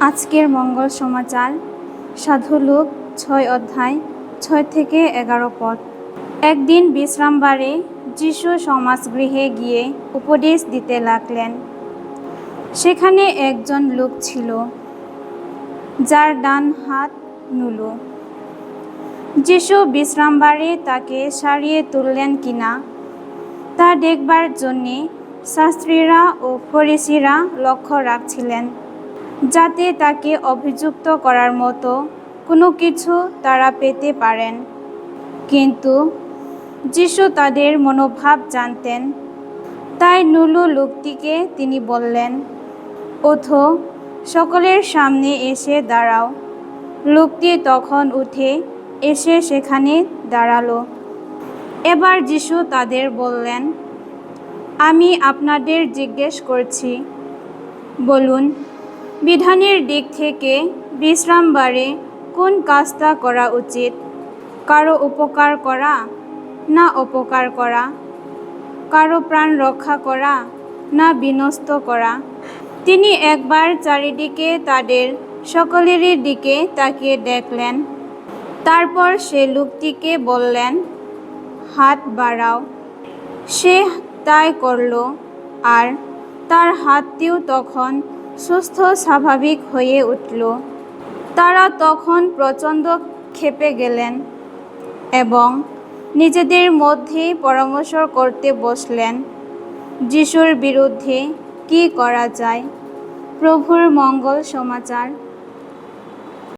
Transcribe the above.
আজকের মঙ্গল সমাচার সাধু লুক 6 অধ্যায় 6 থেকে 11 পদ। একদিন বিশ্রামবারে যিশু সমাজগৃহে গিয়ে উপদেশ দিতে লাগলেন। সেখানে একজন লোক ছিল, যার ডান হাত নুলো। যিশু বিশ্রামবারে তাকে সারিয়ে তুললেন কিনা তা দেখবার জন্যে শাস্ত্রীরা ও ফরিসিরা লক্ষ্য রাখছিলেন, যাতে তাকে অভিযুক্ত করার মতো কোনো কিছু তারা পেতে পারেন। কিন্তু যিশু তাদের মনোভাব জানতেন, তাই নুলো লোকটিকে তিনি বললেন, ওঠো, সকলের সামনে এসে দাঁড়াও। লোকটি তখন উঠে এসে সেখানে দাঁড়ালো। এবার যিশু তাদের বললেন, আমি আপনাদের জিজ্ঞেস করছি, বলুন, বিধানের দিক থেকে বিশ্রামবারে কোন কাজটা করা উচিত? কারো উপকার করা না অপকার করা? কারো প্রাণ রক্ষা করা না বিনষ্ট করা? তিনি একবার চারিদিকে তাদের সকলেরই দিকে তাকিয়ে দেখলেন। তারপর সে লোকটিকে বললেন, হাত বাড়াও। সে তাই করল, আর তার হাতটিও তখন সুস্থ স্বাভাবিক হয়ে উঠল। তারা তখন প্রচণ্ড ক্ষেপে গেলেন এবং নিজেদের মধ্যে পরামর্শ করতে বসলেন, যিশুর বিরুদ্ধে কি করা যায়। প্রভুর মঙ্গল সমাচার।